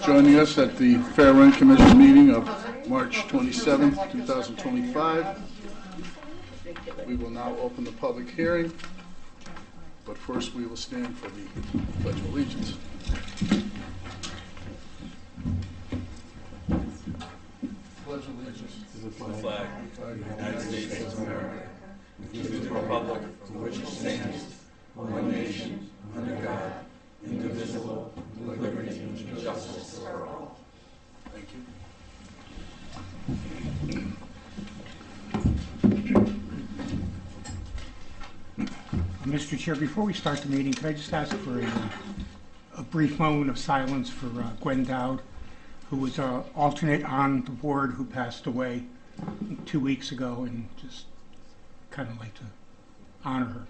joining us at the Fair Rent Commission meeting of March 27th, 2025. We will now open the public hearing, but first we will stand for the Pledge of Allegiance. Pledge allegiance to the flag of the United States of America, and to the republic for which it stands, one nation, under God, indivisible, with liberty and justice for all. Thank you. Mr. Chair, before we start the meeting, could I just ask for a brief moment of silence for Gwen Dowd, who was an alternate on the board who passed away 2 weeks ago, and just kind of like to honor her.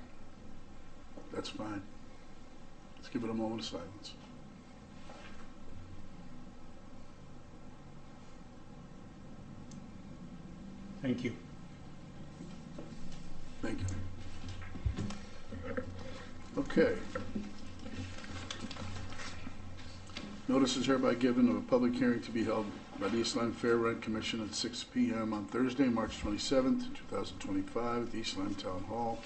That's fine. Let's give it a moment of silence. Thank you. Thank you. Okay. Notice is hereby given of a public hearing to be held by the East Lyme Fair Rent Commission at 6 p.m. on Thursday, March 27th, 2025 at the East Lyme Town Hall.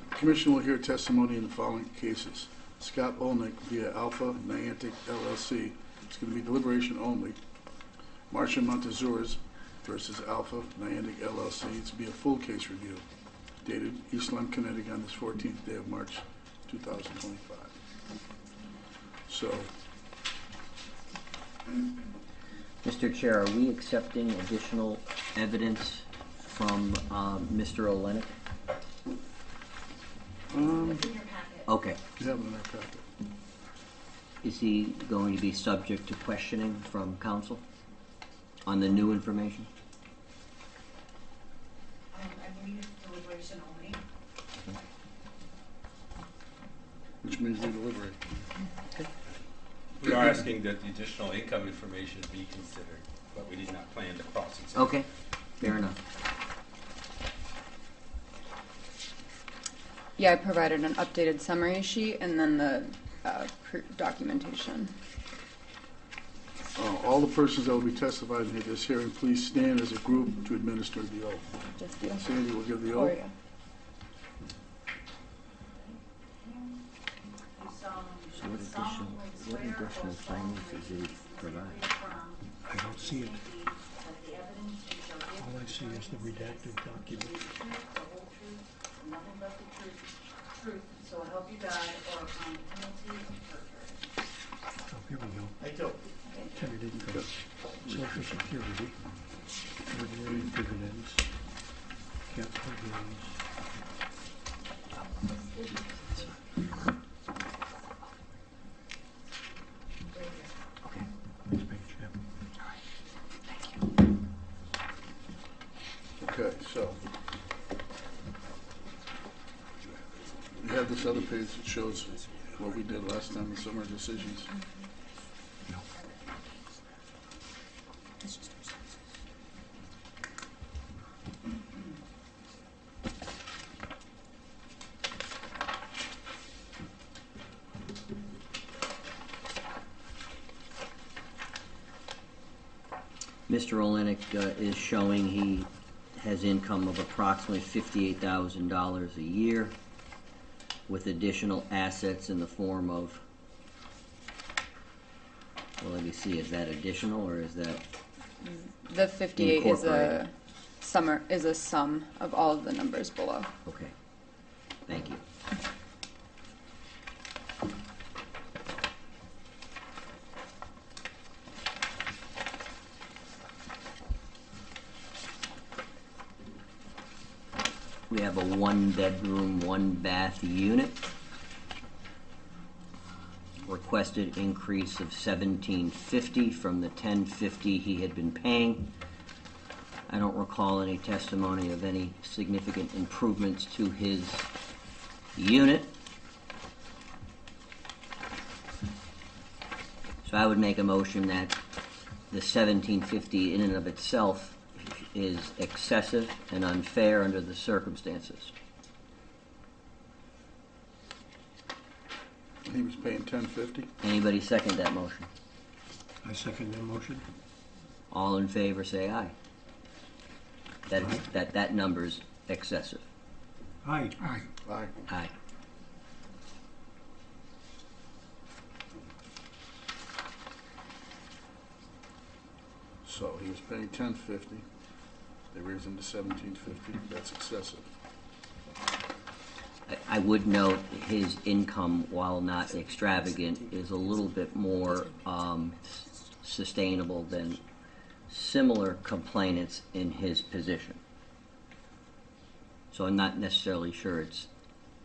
The Commission will hear testimony in the following cases. Scott Olnick via Alpha Niantic LLC. It's going to be deliberation only. Marcia Montezures versus Alpha Niantic LLC. It's to be a full case review. Dated East Lyme, Connecticut on this 14th day of March 2025. So, Mr. Chair, are we accepting additional evidence from Mr. Olenek? It's in your packet. Okay. you have it in our packet. Is he going to be subject to questioning from counsel on the new information? I believe it's deliberation only. Which means we deliberate. We are asking that the additional income information be considered, but we did not plan to cross-examine. Okay, fair enough. Yeah, I provided an updated summary sheet and then the documentation. All the persons that will be testifying in this hearing, please stand as a group to administer the oath. Just the Sandy will give the Oh, oath. yeah. So what additional finances did he provide? I don't see it. All I see is the redacted document. Nothing but the truth, so help you God, or upon penalty of perjury. Oh, here we go. Tenant income, social security, ordinary dividends, capital gains. Okay. Next page, yeah. Okay, so we have this other page that shows what we did last time in summer decisions. Mr. Olenek is showing he has income of approximately $58,000 a year with additional assets in the form of, well, let me see, is that additional or is that The 58 is Incorporated. a sum of all of the numbers below. okay? Thank you. We have a 1-bedroom, 1-bath unit. Requested increase of $1,750 from the $1,050 he had been paying. I don't recall any testimony of any significant improvements to his unit. So I would make a motion that the $1,750 in and of itself is excessive and unfair under the circumstances. He was paying $1,050. Anybody second that motion? I second that motion. All in favor, say aye. That number's excessive. Aye. Aye. Aye. Aye. So he was paying $10.50. They raised him to $17.50. That's excessive. I would note his income, while not extravagant, is a little bit more sustainable than similar complainants in his position. So I'm not necessarily sure it's,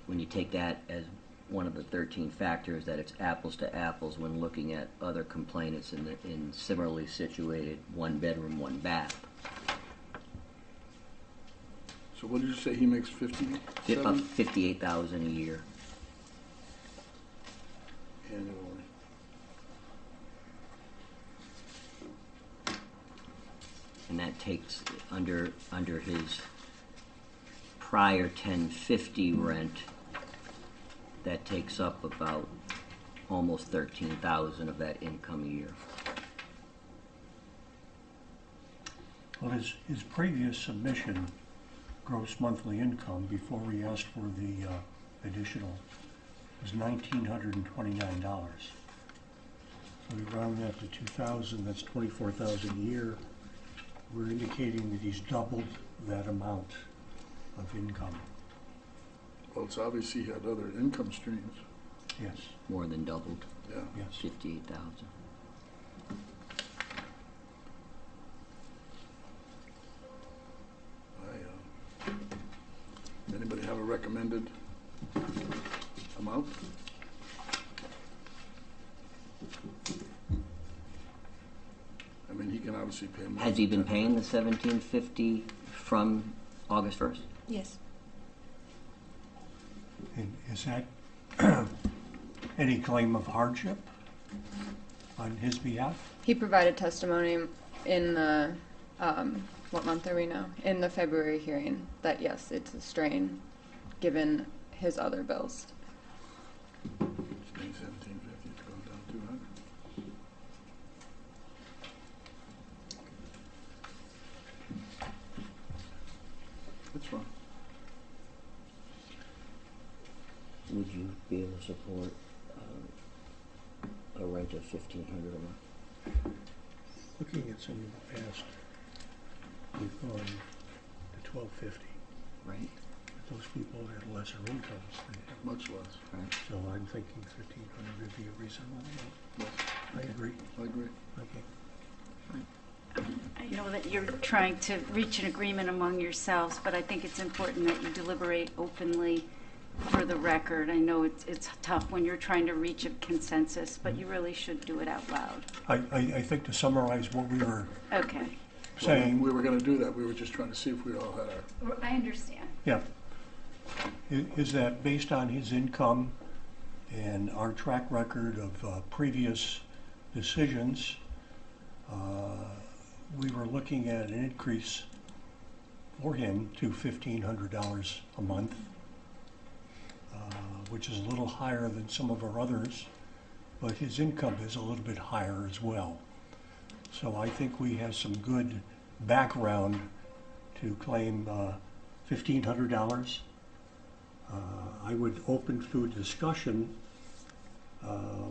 when you take that as one of the 13 factors, that it's apples to apples when looking at other complainants in similarly situated one bedroom, one bath. So what did you say, he makes About 57 $58,000 a year. annually? And that takes under his prior 1050 rent, that takes up about almost 13,000 of that income a year. Well, his previous submission, gross monthly income, before we asked for the additional, was $1,929. So we round that to 2,000, that's 24,000 a year. We're indicating that he's doubled that amount of income. Well, it's obvious he had other income streams. Yes, More than doubled, Yeah. yes. 58,000. Anybody have a recommended amount? I mean, he can obviously pay more. Has he than been paying the $1,750 from August 1st? Yes. And is that any claim of hardship on his behalf? He provided testimony in the, what month are we now? In the February hearing, that yes, it's a strain, given his other bills. It's paying $1,750, it's going down 200. That's fine. Would you be able to support a rent of $1,500 a month? Looking at some of the past, we've gone to $1,250. Right. Those people had lesser incomes than him. Much less. Right. So I'm thinking 1,500 would be a reasonable amount. Yes, I agree. I agree. Okay. I know that you're trying to reach an agreement among yourselves, but I think it's important that you deliberate openly for the record. I know it's tough when you're trying to reach a consensus, but you really should do it out loud. I think to summarize what we were Okay. saying, We were going to do that. We were just trying to see if we all had our, I understand. yeah, is that based on his income and our track record of previous decisions, we were looking at an increase for him to $1,500 a month, which is a little higher than some of our others, but his income is a little bit higher as well. So I think we have some good background to claim $1,500. I would open to a discussion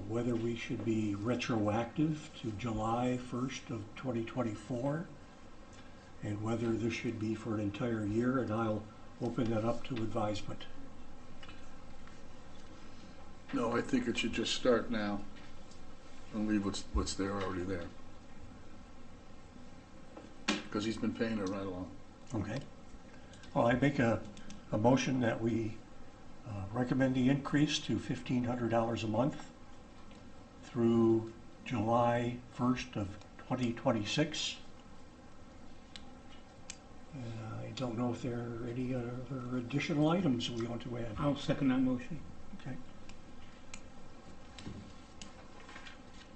whether we should be retroactive to July 1st of 2024 and whether this should be for an entire year, and I'll open that up to advisement. no, I think it should just start now and leave what's there already there. Because he's been paying it right along. Okay. Well, I make a motion that we recommend the increase to $1,500 a month through July 1st of 2026. I don't know if there are any other additional items we want to add. I'll second that motion. Okay.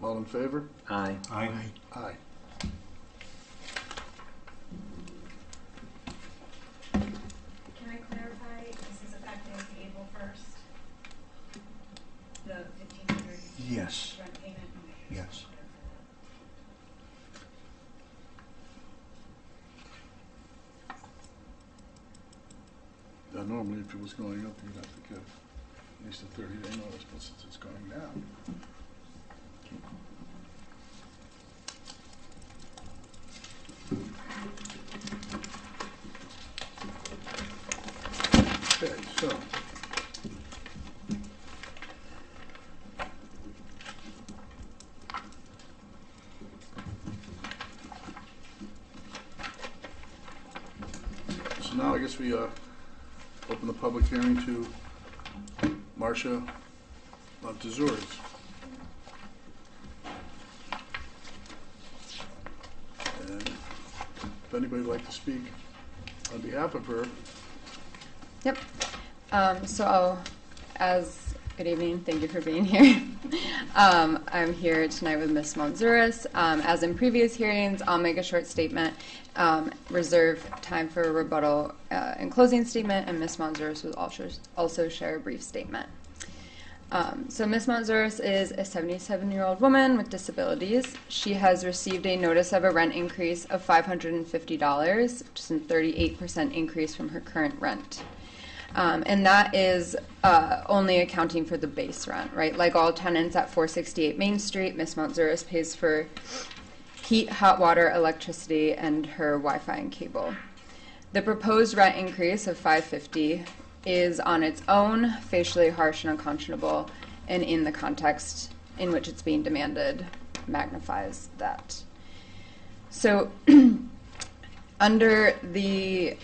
All in favor? Aye. Aye. Aye. Can I clarify, this is effective April 1st? The 1,500 Yes. rent payment? Yes. normally if it was going up, you'd have to give at least a 30-day notice, but since it's going down. Okay, so. So now I guess we open the public hearing to Marcia Montezures. And if anybody would like to speak on behalf of her. Yep. Good evening. Thank you for being here. I'm here tonight with Ms. Montezures. As in previous hearings, I'll make a short statement, reserve time for a rebuttal and closing statement, and Ms. Montezures will also share a brief statement. So Ms. Montezures is a 77-year-old woman with disabilities. She has received a notice of a rent increase of $550, which is a 38% increase from her current rent. And that is only accounting for the base rent, right? Like all tenants at 468 Main Street, Ms. Montezures pays for heat, hot water, electricity, and her Wi-Fi and cable. The proposed rent increase of $550 is on its own facially harsh and unconscionable, and in the context in which it's being demanded magnifies that. So under the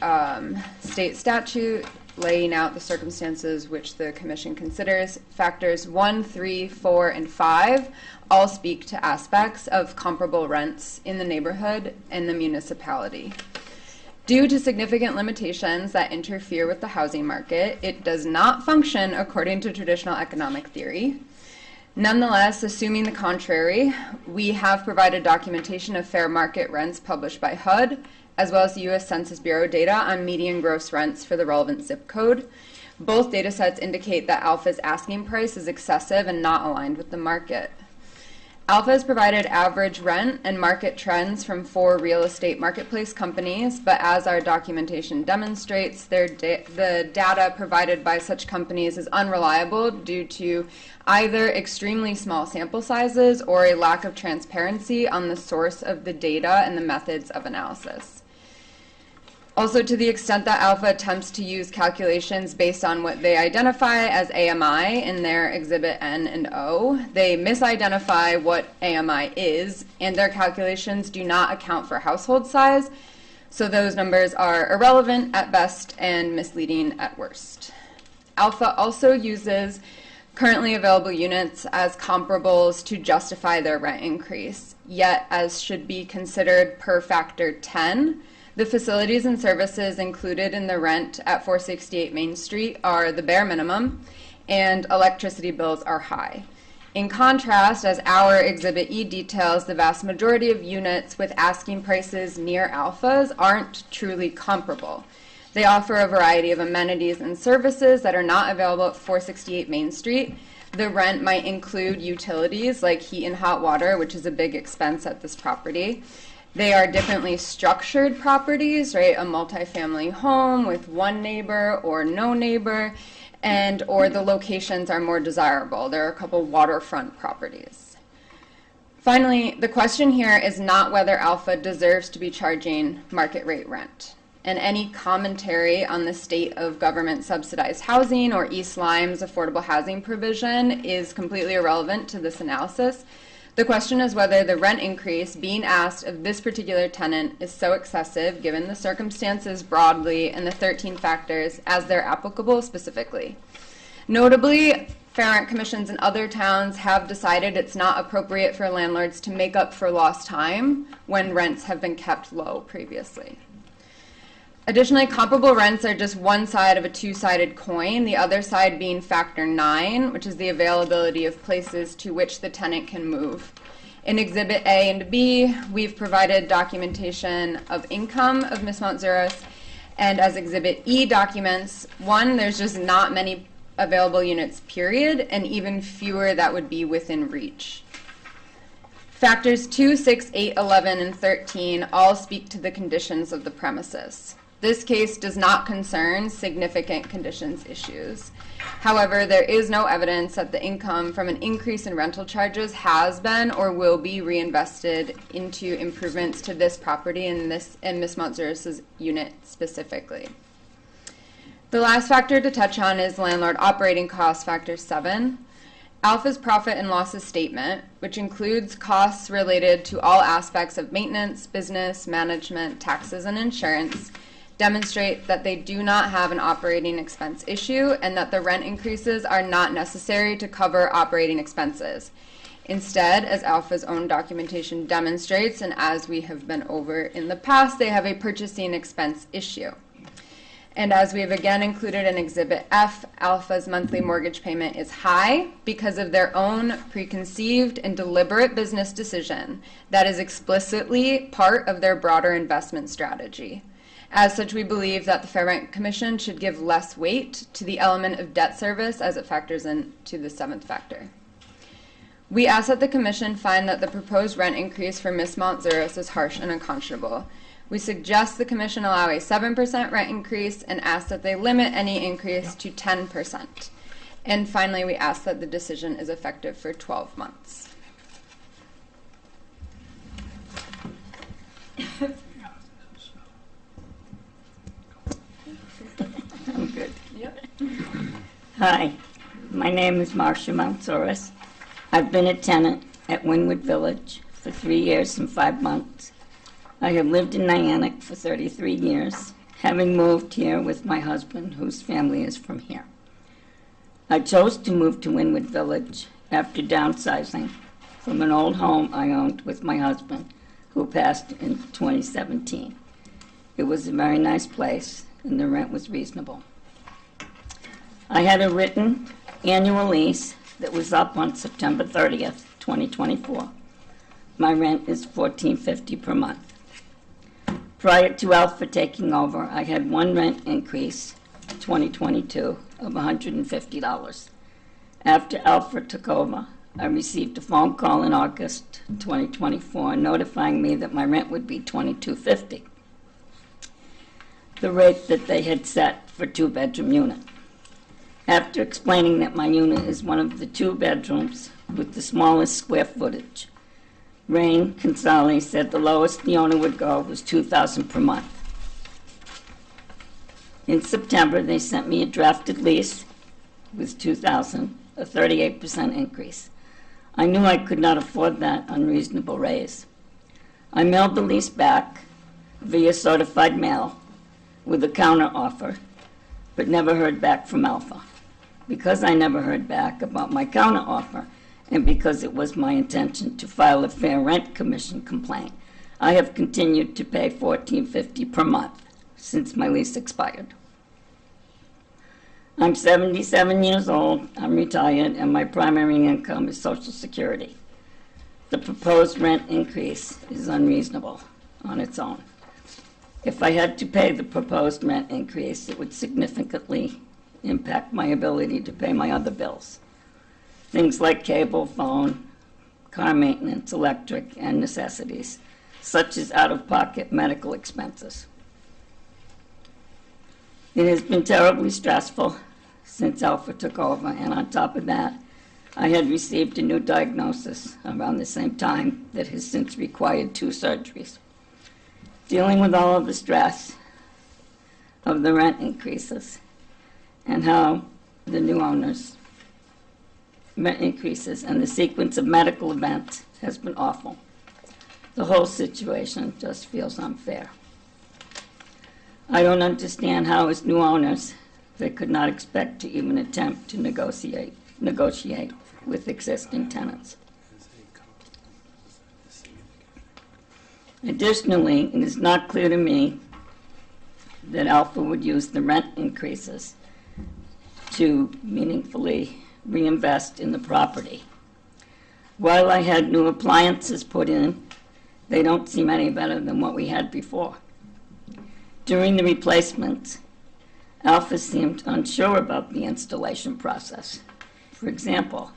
state statute laying out the circumstances which the commission considers, factors 1, 3, 4, and 5 all speak to aspects of comparable rents in the neighborhood and the municipality. Due to significant limitations that interfere with the housing market, it does not function according to traditional economic theory. Nonetheless, assuming the contrary, we have provided documentation of fair market rents published by HUD, as well as the U.S. Census Bureau data on median gross rents for the relevant zip code. Both data sets indicate that Alpha's asking price is excessive and not aligned with the market. Alpha has provided average rent and market trends from 4 real estate marketplace companies, but as our documentation demonstrates, the data provided by such companies is unreliable due to either extremely small sample sizes or a lack of transparency on the source of the data and the methods of analysis. Also, to the extent that Alpha attempts to use calculations based on what they identify as AMI in their Exhibit N and O, they misidentify what AMI is, and their calculations do not account for household size, so those numbers are irrelevant at best and misleading at worst. Alpha also uses currently available units as comparables to justify their rent increase, yet as should be considered per factor 10, the facilities and services included in the rent at 468 Main Street are the bare minimum, and electricity bills are high. In contrast, as our Exhibit E details, the vast majority of units with asking prices near Alpha's aren't truly comparable. They offer a variety of amenities and services that are not available at 468 Main Street. The rent might include utilities like heat and hot water, which is a big expense at this property. They are differently structured properties, right? A multifamily home with one neighbor or no neighbor, or the locations are more desirable. There are a couple waterfront properties. Finally, the question here is not whether Alpha deserves to be charging market rate rent. And any commentary on the state of government subsidized housing or East Lyme's affordable housing provision is completely irrelevant to this analysis. The question is whether the rent increase being asked of this particular tenant is so excessive given the circumstances broadly and the 13 factors as they're applicable specifically. Notably, fair rent commissions in other towns have decided it's not appropriate for landlords to make up for lost time when rents have been kept low previously. Additionally, comparable rents are just one side of a two-sided coin, the other side being factor 9, which is the availability of places to which the tenant can move. In Exhibit A and B, we've provided documentation of income of Ms. Montezures, and as Exhibit E documents, 1, there's just not many available units, period, and even fewer that would be within reach. Factors 2, 6, 8, 11, and 13 all speak to the conditions of the premises. This case does not concern significant conditions issues. However, there is no evidence that the income from an increase in rental charges has been or will be reinvested into improvements to this property and Ms. Montzuris' unit specifically. The last factor to touch on is landlord operating costs, factor 7. Alpha's profit and losses statement, which includes costs related to all aspects of maintenance, business, management, taxes, and insurance, demonstrate that they do not have an operating expense issue and that the rent increases are not necessary to cover operating expenses. Instead, as Alpha's own documentation demonstrates, and as we have been over in the past, they have a purchasing expense issue. And as we have again included in Exhibit F, Alpha's monthly mortgage payment is high because of their own preconceived and deliberate business decision that is explicitly part of their broader investment strategy. As such, we believe that the Fair Rent Commission should give less weight to the element of debt service as it factors into the 7th factor. We ask that the Commission find that the proposed rent increase for Ms. Montzuris is harsh and unconscionable. We suggest the Commission allow a 7% rent increase and ask that they limit any increase to 10%. And finally, we ask that the decision is effective for 12 months. I'm good. Yep. Hi, my name is Marcia Montzuris. I've been a tenant at Wynwood Village for 3 years and 5 months. I have lived in Niantic for 33 years, having moved here with my husband, whose family is from here. I chose to move to Wynwood Village after downsizing from an old home I owned with my husband, who passed in 2017. It was a very nice place, and the rent was reasonable. I had a written annual lease that was up on September 30th, 2024. My rent is $14.50 per month. Prior to Alpha taking over, I had one rent increase, 2022, of $150. After Alpha took over, I received a phone call in August 2024 notifying me that my rent would be $22.50, the rate that they had set for two-bedroom unit. After explaining that my unit is one of the 2 bedrooms with the smallest square footage, Rain Consali said the lowest the owner would go was $2,000 per month. In September, they sent me a drafted lease with $2,000, a 38% increase. I knew I could not afford that unreasonable raise. I mailed the lease back via certified mail with a counter offer, but never heard back from Alpha. Because I never heard back about my counter offer, and because it was my intention to file a Fair Rent Commission complaint, I have continued to pay $14.50 per month since my lease expired. I'm 77 years old, I'm retired, and my primary income is Social Security. The proposed rent increase is unreasonable on its own. If I had to pay the proposed rent increase, it would significantly impact my ability to pay my other bills. Things like cable, phone, car maintenance, electric, and necessities, such as out-of-pocket medical expenses. It has been terribly stressful since Alpha took over, and on top of that, I had received a new diagnosis around the same time that has since required 2 surgeries. Dealing with all of the stress of the rent increases and how the new owners' rent increases and the sequence of medical events has been awful. The whole situation just feels unfair. I don't understand how, as new owners, they could not expect to even attempt to negotiate with existing tenants. Additionally, it is not clear to me that Alpha would use the rent increases to meaningfully reinvest in the property. While I had new appliances put in, they don't seem any better than what we had before. During the replacements, Alpha seemed unsure about the installation process. For example,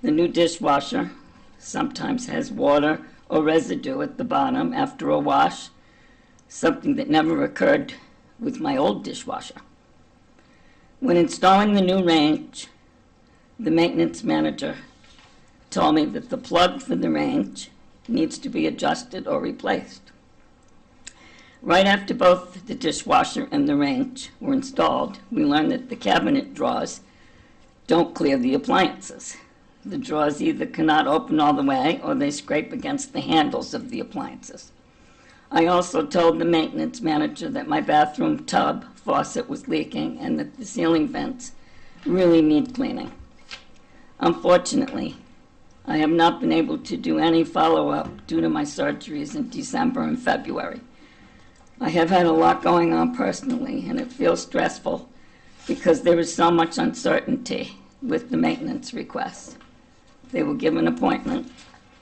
the new dishwasher sometimes has water or residue at the bottom after a wash, something that never occurred with my old dishwasher. When installing the new range, the maintenance manager told me that the plug for the range needs to be adjusted or replaced. Right after both the dishwasher and the range were installed, we learned that the cabinet drawers don't clear the appliances. The drawers either cannot open all the way or they scrape against the handles of the appliances. I also told the maintenance manager that my bathroom tub faucet was leaking and that the ceiling vents really need cleaning. Unfortunately, I have not been able to do any follow-up due to my surgeries in December and February. I have had a lot going on personally, and it feels stressful because there is so much uncertainty with the maintenance requests. They will give an appointment,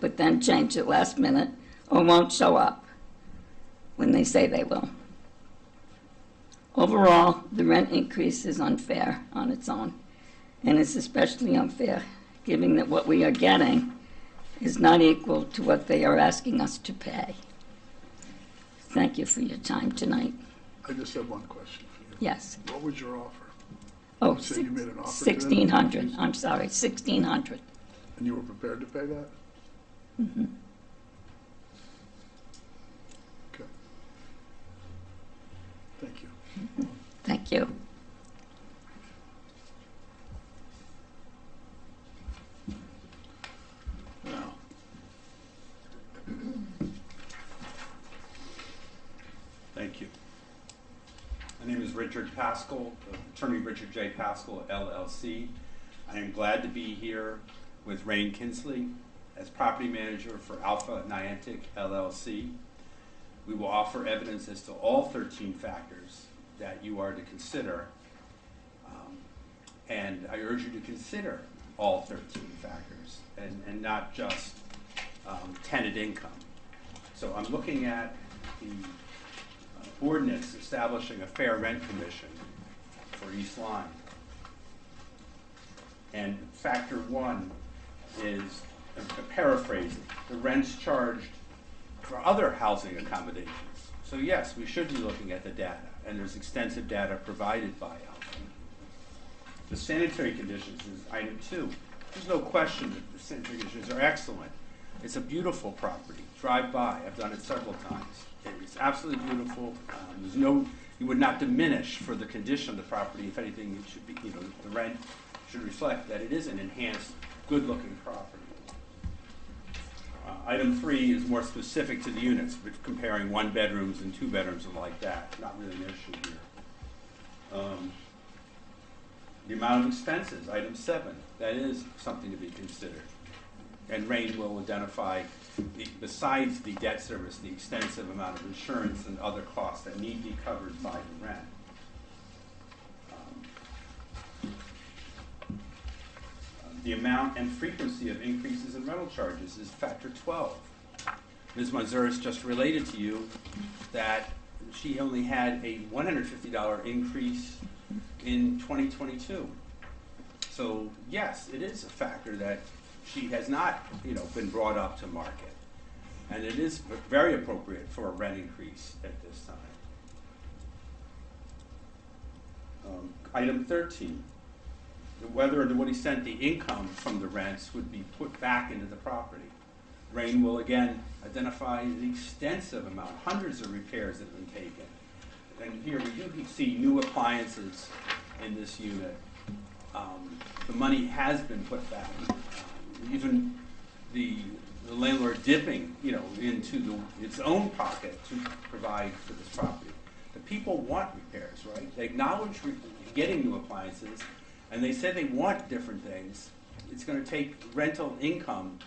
but then change it last minute or won't show up when they say they will. Overall, the rent increase is unfair on its own, and it's especially unfair given that what we are getting is not equal to what they are asking us to pay. Thank you for your time tonight. I just have one question for you. Yes. What was your offer? Oh, You said you made an offer to them? 1,600. I'm sorry, 1,600. And you were prepared to pay that? Mm-hmm. Okay. Thank you. Thank you. Now, Thank you. My name is Richard Pascal, attorney Richard J. Pascal, LLC. I am glad to be here with Rain Kinsley as property manager for Alpha Niantic, LLC. We will offer evidence as to all 13 factors that you are to consider. And I urge you to consider all 13 factors and not just tenant income. So I'm looking at the ordinance establishing a fair rent commission for East Lyme. And factor one is, paraphrasing, the rents charged for other housing accommodations. So yes, we should be looking at the data, and there's extensive data provided by Alpha. The sanitary conditions is item two. There's no question that the sanitary conditions are excellent. It's a beautiful property. Drive by. I've done it several times. It's absolutely beautiful. You would not diminish for the condition of the property. If anything, it should be, the rent should reflect that it is an enhanced, good-looking property. Item three is more specific to the units, which comparing 1 bedrooms and 2 bedrooms and like that. Not really an issue here. The amount of expenses, item 7, that is something to be considered. And Rain will identify, besides the debt service, the extensive amount of insurance and other costs that need to be covered by the rent. The amount and frequency of increases in rental charges is factor 12. Ms. Manzuris just related to you that she only had a $150 increase in 2022. So yes, it is a factor that she has not, been brought up to market. And it is very appropriate for a rent increase at this time. Item 13, whether and to what extent the income from the rents would be put back into the property. Rain will again identify the extensive amount, hundreds of repairs that have been taken. And here we do see new appliances in this unit. The money has been put back. Even the landlord dipping, into its own pocket to provide for this property. The people want repairs, right? They acknowledge getting new appliances, and they say they want different things. It's going to take rental income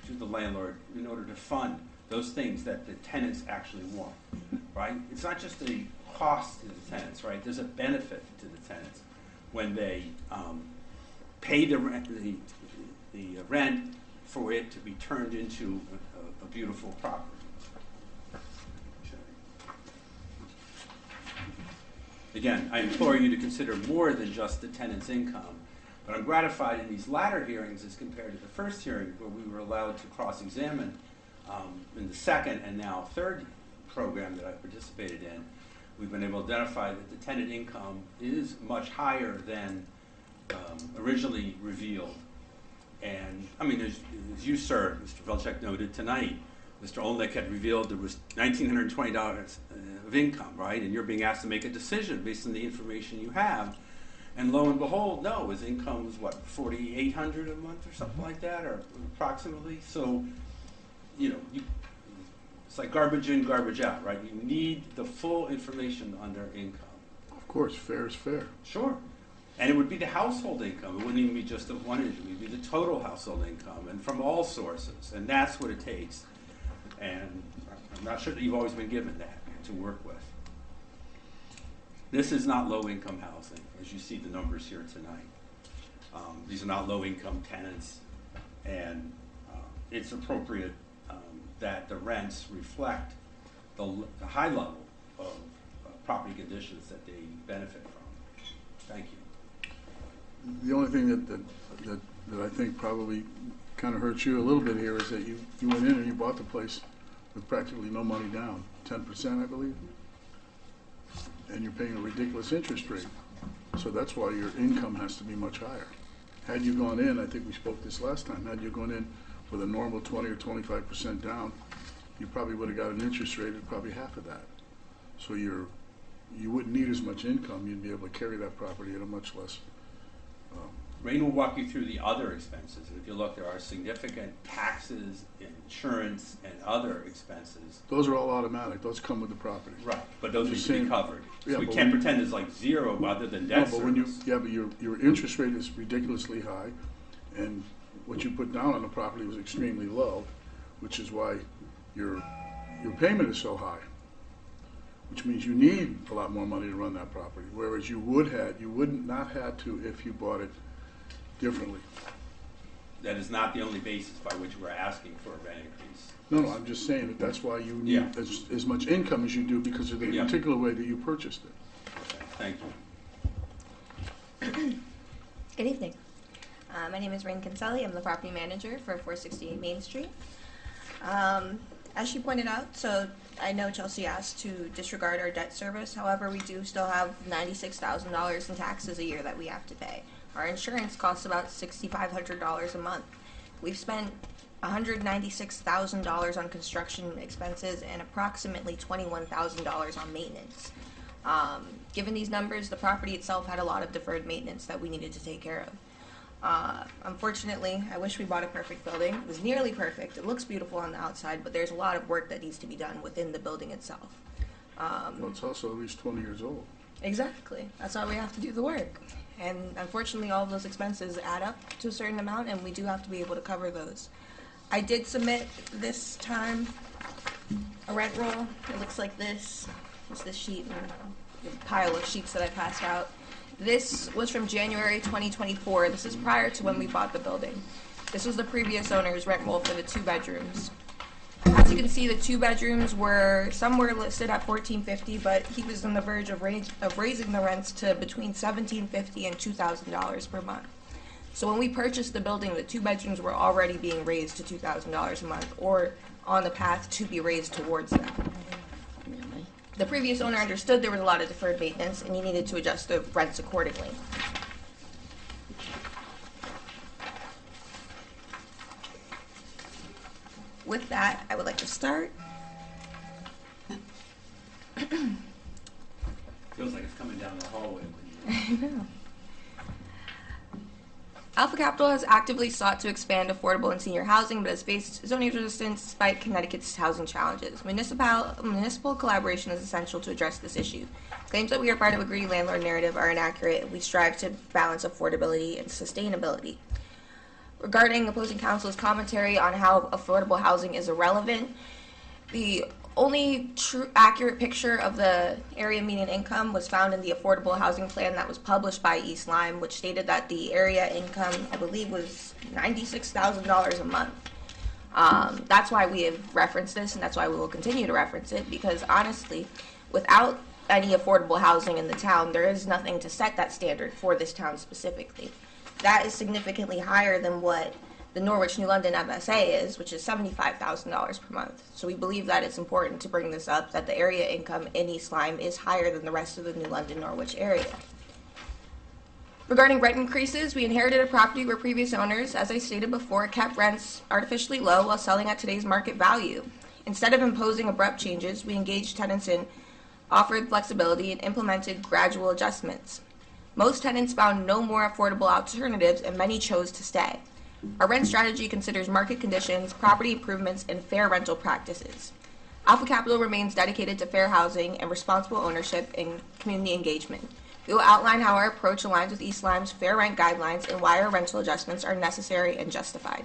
to the landlord in order to fund those things that the tenants actually want, right? It's not just a cost to the tenants, right? There's a benefit to the tenants when they pay the rent, the rent for it to be turned into a beautiful property. Again, I implore you to consider more than just the tenant's income, but I'm gratified in these latter hearings as compared to the first hearing where we were allowed to cross-examine in the second and now third program that I participated in. we've been able to identify that the tenant income is much higher than originally revealed. And, I mean, as you, sir, Mr. Velchek noted tonight, Mr. Olnick had revealed there was $1,920 of income, right? And you're being asked to make a decision based on the information you have. And lo and behold, no, his income was what, $4,800 a month or something like that, or approximately? So, you know, it's like garbage in, garbage out, right? You need the full information on their income. Of course, fair is fair. Sure. And it would be the household income. It wouldn't even be just of one individual. It would be the total household income and from all sources. And that's what it takes. And I'm not sure that you've always been given that to work with. This is not low-income housing, as you see the numbers here tonight. These are not low-income tenants. And it's appropriate that the rents reflect the high level of property conditions that they benefit from. Thank you. The only thing that I think probably kind of hurts you a little bit here is that you went in and you bought the place with practically no money down, 10%, I believe, and you're paying a ridiculous interest rate. So that's why your income has to be much higher. Had you gone in, I think we spoke this last time, had you gone in with a normal 20 or 25% down, you probably would have got an interest rate of probably half of that. So you wouldn't need as much income. You'd be able to carry that property at a much less. Rain will walk you through the other expenses. And if you look, there are significant taxes, insurance, and other expenses. Those are all automatic. Those come with the property. Right, but those need Just to be saying- covered. So Yeah, we but can't when- pretend it's like zero other than No, debt but when service. but your interest rate is ridiculously high, and what you put down on the property was extremely low, which is why your payment is so high. Which means you need a lot more money to run that property, whereas you would not have to if you bought it differently. That is not the only basis by which we're asking for a rent increase. No, I'm just saying that's why you need Yeah. as much income as you do because of the Yeah. particular way that you purchased it. Okay, thank you. Good evening. My name is Rain Kinsella. I'm the property manager for 468 Main Street. As she pointed out, so I know Chelsea asked to disregard our debt service. However, we do still have $96,000 in taxes a year that we have to pay. Our insurance costs about $6,500 a month. We've spent $196,000 on construction expenses and approximately $21,000 on maintenance. Given these numbers, the property itself had a lot of deferred maintenance that we needed to take care of. Unfortunately, I wish we bought a perfect building. It was nearly perfect. It looks beautiful on the outside, but there's a lot of work that needs to be done within the building itself. Well, it's also at least 20 years old. Exactly. That's why we have to do the work. And unfortunately, all of those expenses add up to a certain amount, and we do have to be able to cover those. I did submit this time a rent roll. It looks like this. It's this sheet and a pile of sheets that I passed out. This was from January 2024. This is prior to when we bought the building. This was the previous owner's rent roll for the 2 bedrooms. As you can see, the 2 bedrooms were somewhere listed at $1,450, but he was on the verge of raising the rents to between $1,750 and $2,000 per month. So when we purchased the building, the 2 bedrooms were already being raised to $2,000 a month, or on the path to be raised towards that. The previous owner understood there was a lot of deferred maintenance, and he needed to adjust the rents accordingly. With that, I would like to start. Feels like it's coming down the hallway. I know. Alpha Capital has actively sought to expand affordable and senior housing, but has faced zoning resistance despite Connecticut's housing challenges. Municipal collaboration is essential to address this issue. Claims that we are part of a greedy landlord narrative are inaccurate, and we strive to balance affordability and sustainability. Regarding opposing counsel's commentary on how affordable housing is irrelevant, the only true accurate picture of the area median income was found in the affordable housing plan that was published by East Lyme, which stated that the area income, I believe, was $96,000 a month. That's why we have referenced this, and that's why we will continue to reference it, because honestly, without any affordable housing in the town, there is nothing to set that standard for this town specifically. That is significantly higher than what the Norwich New London MSA is, which is $75,000 per month. So we believe that it's important to bring this up, that the area income in East Lyme is higher than the rest of the New London Norwich area. Regarding rent increases, we inherited a property where previous owners, as I stated before, kept rents artificially low while selling at today's market value. Instead of imposing abrupt changes, we engaged tenants in, offered flexibility, and implemented gradual adjustments. Most tenants found no more affordable alternatives, and many chose to stay. Our rent strategy considers market conditions, property improvements, and fair rental practices. Alpha Capital remains dedicated to fair housing and responsible ownership and community engagement. We will outline how our approach aligns with East Lyme's fair rent guidelines and why our rental adjustments are necessary and justified.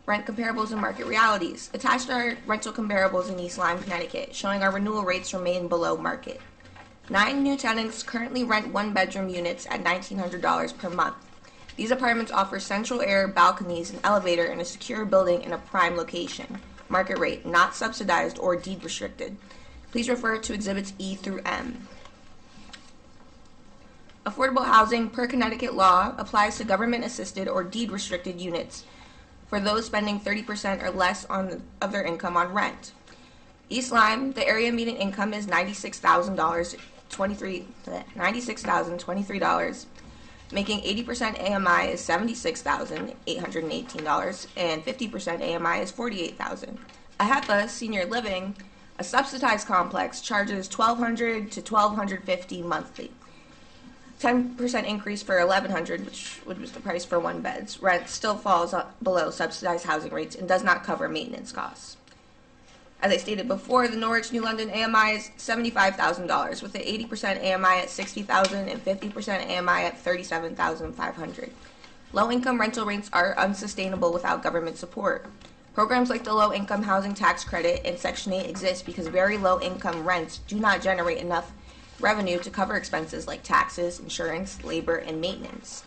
Rent comparables and market realities. Attached are rental comparables in East Lyme, Connecticut, showing our renewal rates remain below market. 9 new tenants currently rent one-bedroom units at $1,900 per month. These apartments offer central air, balconies, an elevator, and a secure building in a prime location. Market rate, not subsidized or deed restricted. Please refer to Exhibits E through M. Affordable housing per Connecticut law applies to government-assisted or deed-restricted units for those spending 30% or less of their income on rent. East Lyme, the area median income is $96,023, making 80% AMI is $76,818, and 50% AMI is $48,000. AHEPA, senior living, a subsidized complex, charges $1,200 to $1,250 monthly. 10% increase for $1,100, which was the price for one beds. Rent still falls below subsidized housing rates and does not cover maintenance costs. As I stated before, the Norwich New London AMI is $75,000, with the 80% AMI at $60,000 and 50% AMI at $37,500. Low-income rental rates are unsustainable without government support. Programs like the Low-Income Housing Tax Credit and Section 8 exist because very low-income rents do not generate enough revenue to cover expenses like taxes, insurance, labor, and maintenance.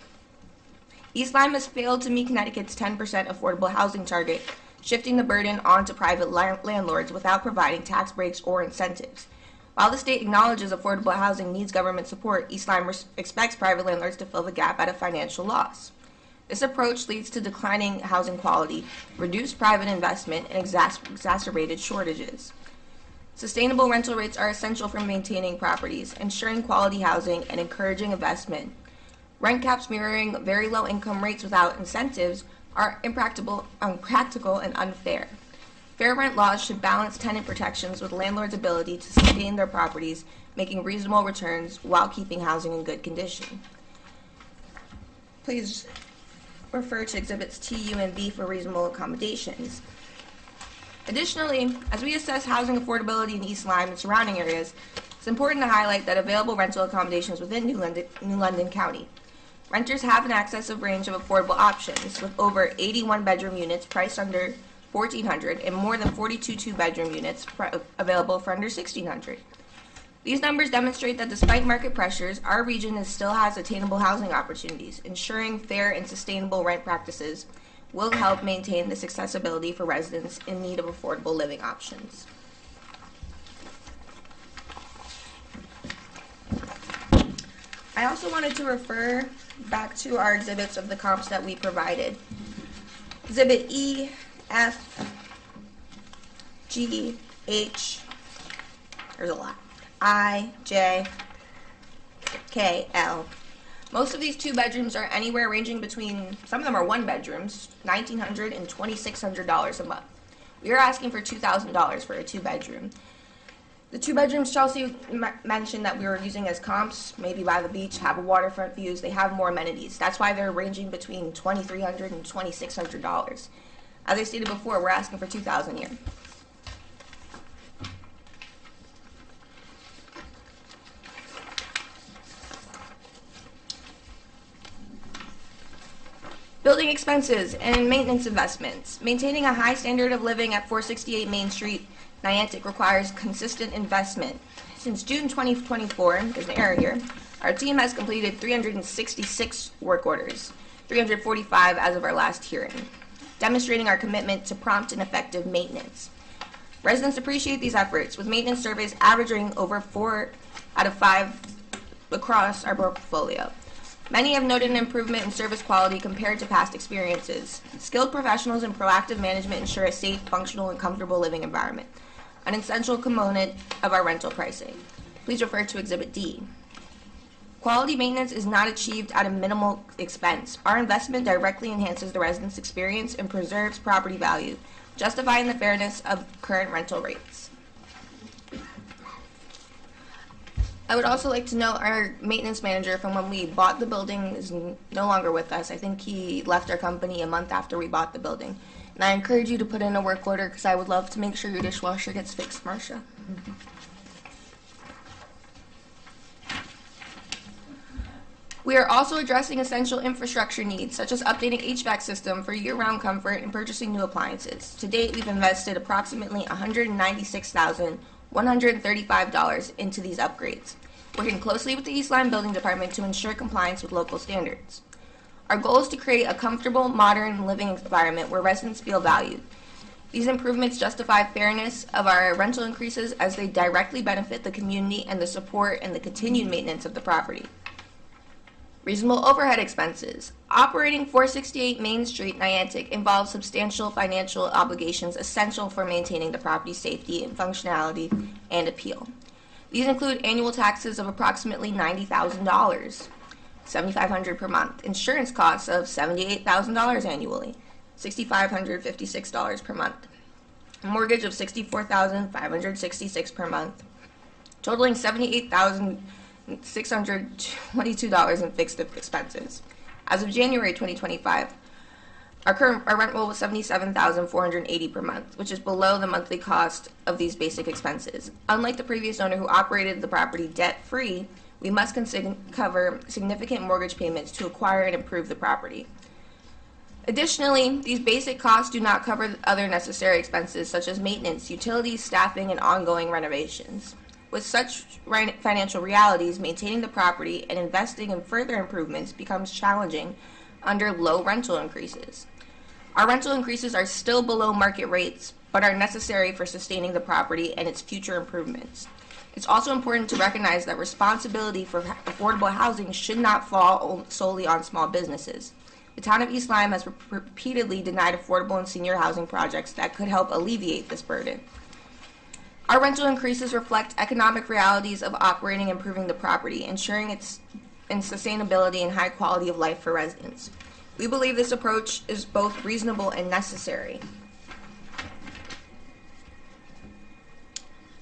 East Lyme has failed to meet Connecticut's 10% affordable housing target, shifting the burden onto private landlords without providing tax breaks or incentives. While the state acknowledges affordable housing needs government support, East Lyme expects private landlords to fill the gap at a financial loss. This approach leads to declining housing quality, reduced private investment, and exacerbated shortages. Sustainable rental rates are essential for maintaining properties, ensuring quality housing, and encouraging investment. Rent caps mirroring very low income rates without incentives are impractical and unfair. Fair rent laws should balance tenant protections with landlords' ability to sustain their properties, making reasonable returns while keeping housing in good condition. Please refer to Exhibits T, U, and V for reasonable accommodations. Additionally, as we assess housing affordability in East Lyme and surrounding areas, it's important to highlight that available rental accommodations within New London County. Renters have an excessive range of affordable options, with over 81 bedroom units priced under $1,400 and more than 42 two-bedroom units available for under $1,600. These numbers demonstrate that despite market pressures, our region still has attainable housing opportunities. Ensuring fair and sustainable rent practices will help maintain this accessibility for residents in need of affordable living options. I also wanted to refer back to our exhibits of the comps that we provided. Exhibit E, F, G, H, there's a lot, I, J, K, L. Most of these two bedrooms are anywhere ranging between, some of them are one bedrooms, $1,900 and $2,600 a month. We are asking for $2,000 for a two bedroom. The two bedrooms Chelsea mentioned that we were using as comps, maybe by the beach, have waterfront views, they have more amenities. That's why they're ranging between $2,300 and $2,600. As I stated before, we're asking for $2,000 here. Building expenses and maintenance investments. Maintaining a high standard of living at 468 Main Street, Niantic requires consistent investment. Since June 2024, there's an error here, our team has completed 366 work orders, 345 as of our last hearing, demonstrating our commitment to prompt and effective maintenance. Residents appreciate these efforts, with maintenance surveys averaging over 4 out of 5 across our portfolio. Many have noted an improvement in service quality compared to past experiences. Skilled professionals and proactive management ensure a safe, functional, and comfortable living environment, an essential component of our rental pricing. Please refer to Exhibit D. Quality maintenance is not achieved at a minimal expense. Our investment directly enhances the resident's experience and preserves property value, justifying the fairness of current rental rates. I would also like to note our maintenance manager from when we bought the building is no longer with us. I think he left our company a month after we bought the building. And I encourage you to put in a work order because I would love to make sure your dishwasher gets fixed, Marcia. We are also addressing essential infrastructure needs, such as updating HVAC system for year-round comfort and purchasing new appliances. To date, we've invested approximately $196,135 into these upgrades, working closely with the East Lyme Building Department to ensure compliance with local standards. Our goal is to create a comfortable, modern living environment where residents feel valued. These improvements justify fairness of our rental increases as they directly benefit the community and the support and the continued maintenance of the property. Reasonable overhead expenses. Operating 468 Main Street, Niantic, involves substantial financial obligations essential for maintaining the property's safety and functionality and appeal. These include annual taxes of approximately $90,000, $7,500 per month, insurance costs of $78,000 annually, $6,556 per month, a mortgage of $64,566 per month, totaling $78,622 in fixed expenses. As of January 2025, our rent roll was $77,480 per month, which is below the monthly cost of these basic expenses. Unlike the previous owner who operated the property debt-free, we must cover significant mortgage payments to acquire and improve the property. Additionally, these basic costs do not cover other necessary expenses such as maintenance, utilities, staffing, and ongoing renovations. With such financial realities, maintaining the property and investing in further improvements becomes challenging under low rental increases. Our rental increases are still below market rates, but are necessary for sustaining the property and its future improvements. It's also important to recognize that responsibility for affordable housing should not fall solely on small businesses. The town of East Lyme has repeatedly denied affordable and senior housing projects that could help alleviate this burden. Our rental increases reflect economic realities of operating and improving the property, ensuring its sustainability and high quality of life for residents. We believe this approach is both reasonable and necessary.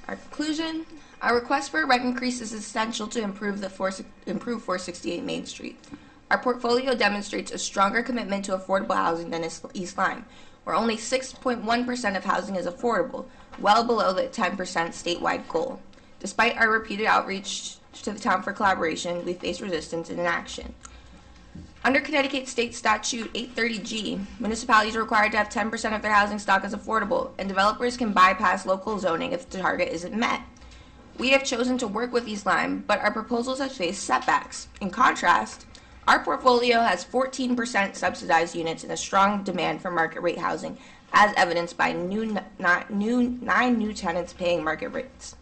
Our conclusion, our request for a rent increase is essential to improve 468 Main Street. Our portfolio demonstrates a stronger commitment to affordable housing than East Lyme, where only 6.1% of housing is affordable, well below the 10% statewide goal. Despite our repeated outreach to the town for collaboration, we face resistance and inaction. Under Connecticut State Statute 830G, municipalities are required to have 10% of their housing stock as affordable, and developers can bypass local zoning if the target isn't met. We have chosen to work with East Lyme, but our proposals have faced setbacks. In contrast, our portfolio has 14% subsidized units and a strong demand for market rate housing, as evidenced by nine new tenants paying market rates.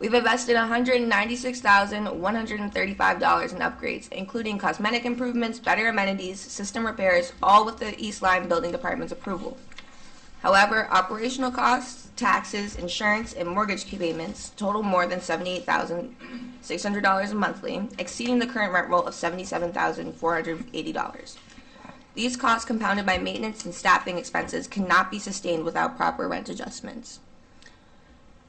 We've invested $196,135 in upgrades, including cosmetic improvements, better amenities, system repairs, all with the East Lyme Building Department's approval. However, operational costs, taxes, insurance, and mortgage payments total more than $78,600 monthly, exceeding the current rent roll of $77,480. These costs, compounded by maintenance and staffing expenses, cannot be sustained without proper rent adjustments.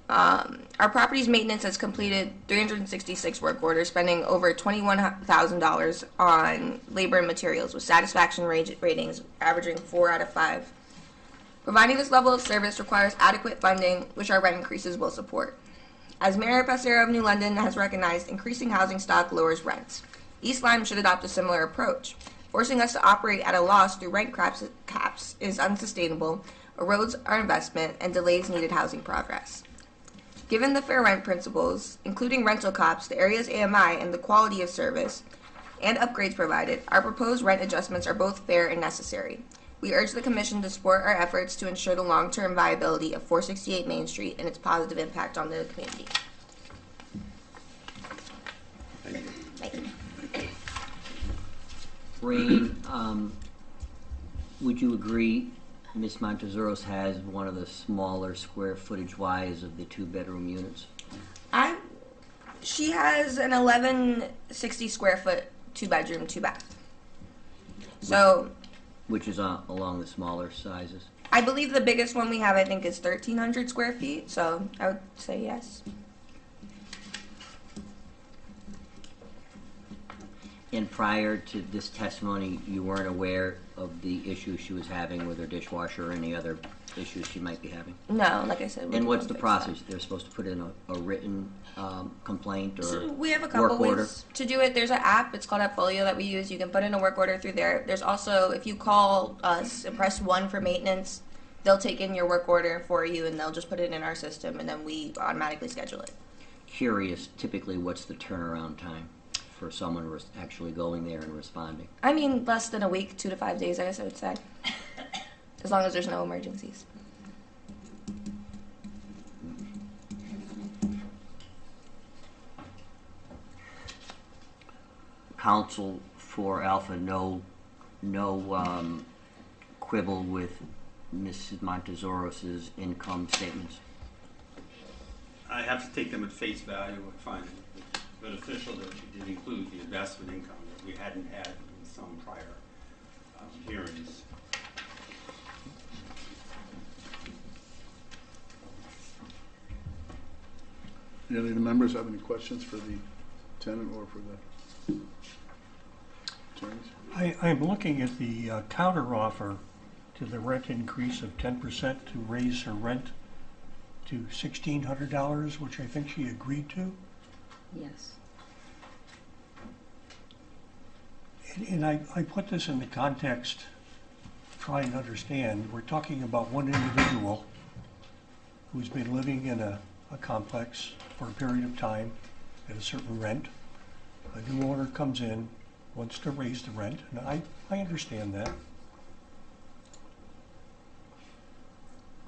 Our property's maintenance has completed 366 work orders, spending over $21,000 on labor and materials, with satisfaction ratings averaging 4 out of 5. Providing this level of service requires adequate funding, which our rent increases will support. As Mayor Passero of New London has recognized, increasing housing stock lowers rents. East Lyme should adopt a similar approach. Forcing us to operate at a loss through rent caps is unsustainable, erodes our investment, and delays needed housing progress. Given the fair rent principles, including rental caps, the area's AMI, and the quality of service and upgrades provided, our proposed rent adjustments are both fair and necessary. We urge the Commission to support our efforts to ensure the long-term viability of 468 Main Street and its positive impact on the community. Thank you. Thank you. Rain, would you agree Ms. Montezuros has one of the smaller square footage-wise of the two-bedroom units? She has an 1160 square foot, 2 bedroom, 2 bath. So Which is along the smaller sizes? I believe the biggest one we have, I think, is 1,300 square feet. So I would say yes. And prior to this testimony, you weren't aware of the issues she was having with her dishwasher or any other issues she might be having? No, like I said. we And can what's the fix process? They're supposed to put in a written complaint that. or So we have a couple work order? ways to do it. There's an app. It's called Appfolio that we use. You can put in a work order through there. There's also, if you call us and press 1 for maintenance, they'll take in your work order for you and they'll just put it in our system and then we automatically schedule it. Curious, typically, what's the turnaround time for someone actually going there and responding? I mean, less than a week, 2 to 5 days, I guess I would say. As long as there's no emergencies. Counsel for Alpha, no quibble with Mrs. Montezuros's income statements? I have to take them at face value and find it beneficial that she did include the investment income that we hadn't had in some prior hearings. Do any of the members have any questions for the tenant or for the attorneys? I'm looking at the counteroffer to the rent increase of 10% to raise her rent to $1,600, which I think she agreed to. Yes. And I put this in the context, trying to understand, we're talking about one individual who's been living in a complex for a period of time at a certain rent. A new owner comes in, wants to raise the rent, and I understand that.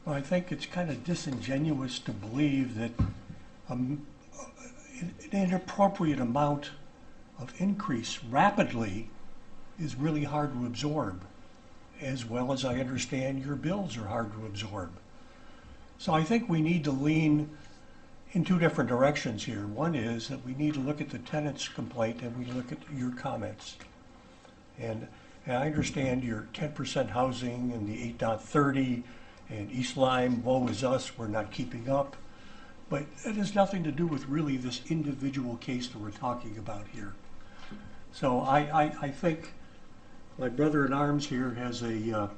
But I think it's kind of disingenuous to believe that an inappropriate amount of increase rapidly is really hard to absorb, as well as I understand your bills are hard to absorb. So I think we need to lean in two different directions here. One is that we need to look at the tenant's complaint and we look at your comments. And I understand your 10% housing and the 8.30 and East Lyme, woe is us, we're not keeping up. But it has nothing to do with really this individual case that we're talking about here. So I think my brother in arms here has a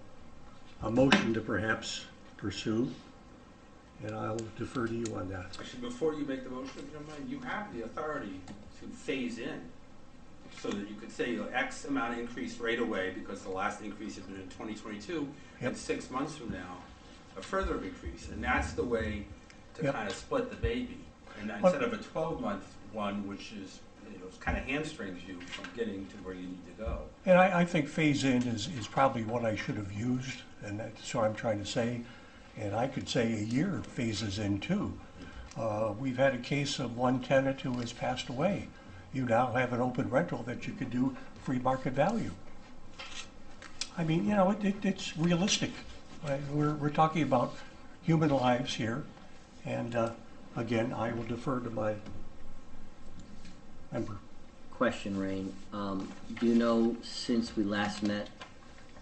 motion to perhaps pursue, and I'll defer to you on that. Actually, before you make the motion, if you don't mind, you have the authority to phase in so that you could say X amount of increase right away because the last increase has been in 2022, and 6 months from now, a further increase. And that's the way to kind of split the baby. And instead of a 12-month one, which is, kind of hamstrings you from getting to where you need to go. And I think phase in is probably what I should have used, and that's what I'm trying to say. And I could say a year phases in too. We've had a case of one tenant who has passed away. You now have an open rental that you could do free market value. I mean, it's realistic. Right? We're talking about human lives here. And again, I will defer to my member. Question, Rain. Do you know, since we last met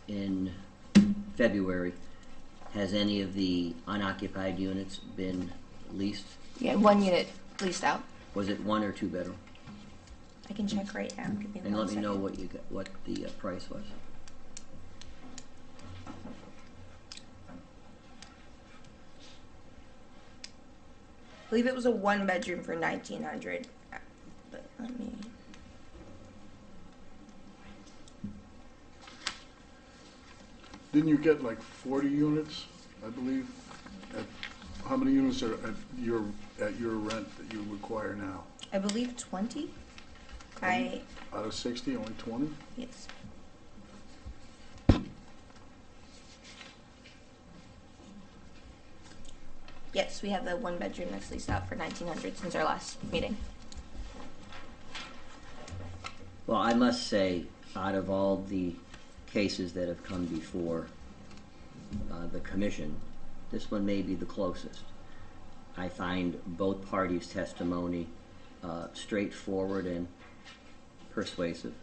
in February, has any of the unoccupied units been leased? Yeah, 1 unit leased out. Was it 1 or 2 bedroom? I can check right now. Give me And one let me know second. what the price was. I believe it was a 1 bedroom for 1,900. But let me. Didn't you get like 40 units, I believe? How many units are at your rent that you require now? I believe 20. Out of 60, only 20? Yes. Yes, we have the 1 bedroom that's leased out for 1,900 since our last meeting. Well, I must say, out of all the cases that have come before the commission, this one may be the closest. I find both parties' testimony straightforward and persuasive.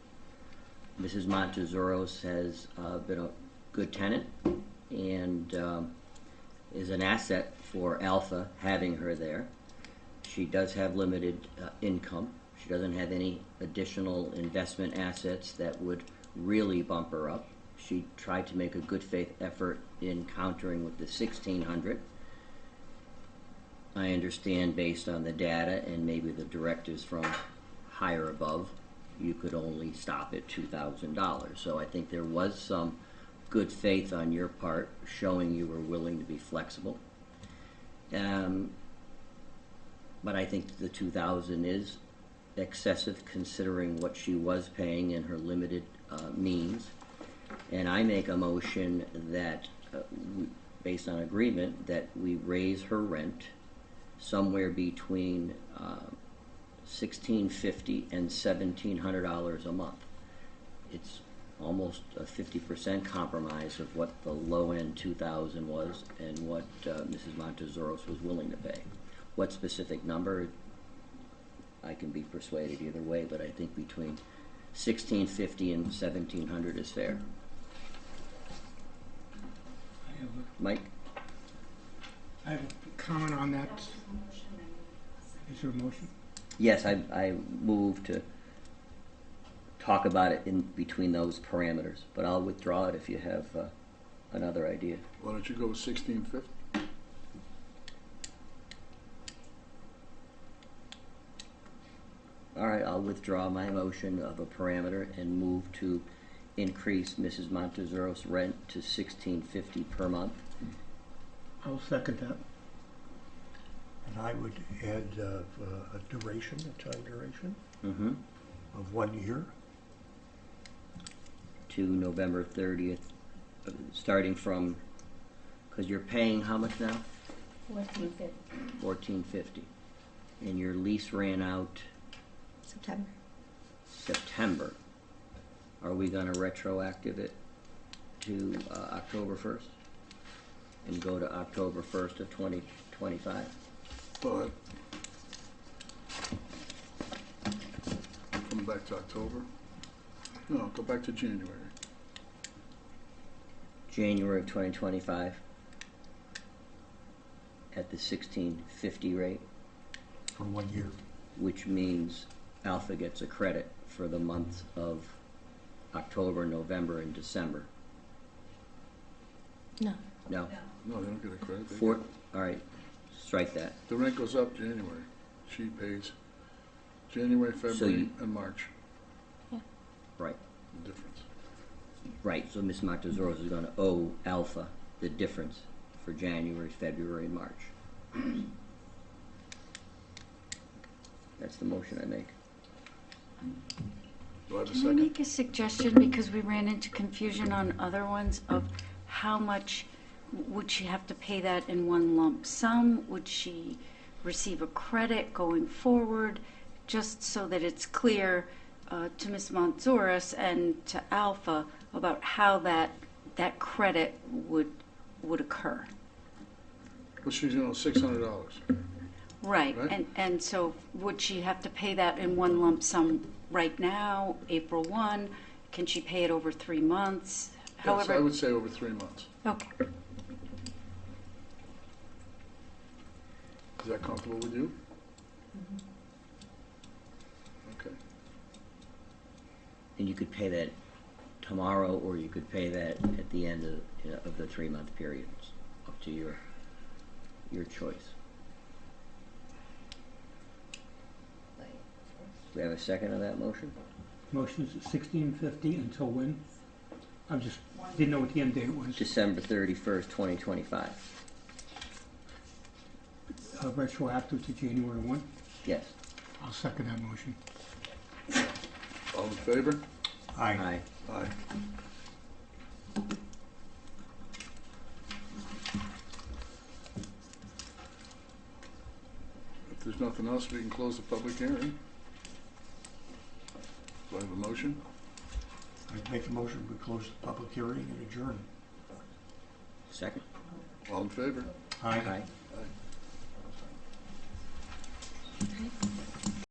Mrs. Montezuros has been a good tenant and is an asset for Alpha having her there. She does have limited income. She doesn't have any additional investment assets that would really bump her up. She tried to make a good faith effort in countering with the 1,600. I understand based on the data and maybe the directives from higher above, you could only stop at $2,000. So I think there was some good faith on your part showing you were willing to be flexible. But I think the 2,000 is excessive considering what she was paying and her limited means. And I make a motion that, based on agreement, that we raise her rent somewhere between $1,650 and $1,700 a month. It's almost a 50% compromise of what the low end 2,000 was and what Mrs. Montezuros was willing to pay. What specific number, I can be persuaded either way, but I think between $1,650 and $1,700 is fair. Mike? I have a comment on that. Is there a motion? Yes, I move to talk about it in between those parameters, but I'll withdraw it if you have another idea. Why don't you go with 1650? All right, I'll withdraw my motion of a parameter and move to increase Mrs. Montezuros' rent to $1,650 per month. I'll second that. And I would add a duration, a time duration Mm-hmm. of 1 year. To November 30th, starting from, because you're paying how much now? $1,450. And your lease ran out September. Are we going to retroactive it to October 1st and go to October 1st of 2025? But come back to October? No, go back to January. January of 2025 at the $1,650 rate, For 1 year. which means Alpha gets a credit for the months of October, November, and December. No. No? No, they don't get a credit. They All right, strike that. get- the rent goes up January. She pays January, February, and March. Right. The difference. Right, so Ms. Montezuros is going to owe Alpha the difference for January, February, and March. That's the motion I make. Do I have a Can I second? make a suggestion, because we ran into confusion on other ones, of how much would she have to pay that in one lump sum? Would she receive a credit going forward? Just so that it's clear to Ms. Montezuros and to Alpha about how that credit would occur. Well, she's, $600. Right, Right. and so would she have to pay that in one lump sum right now, April 1? Can she pay it over 3 months? Yes, I However, would say over 3 months. okay. Is that comfortable with you? Okay. And you could pay that tomorrow, or you could pay that at the end of the 3-month period. It's up to your choice. Do we have a second of that motion? Motion is 1650 until when? I just didn't know what the end date was. December 31st, 2025. Retroactive to January 1. Yes. I'll second that motion. All in favor? Aye. Aye. If there's nothing else, we can close the public hearing. Do I have a motion? I'd make the motion to close the public hearing and adjourn. Second? All in favor? Aye. Aye.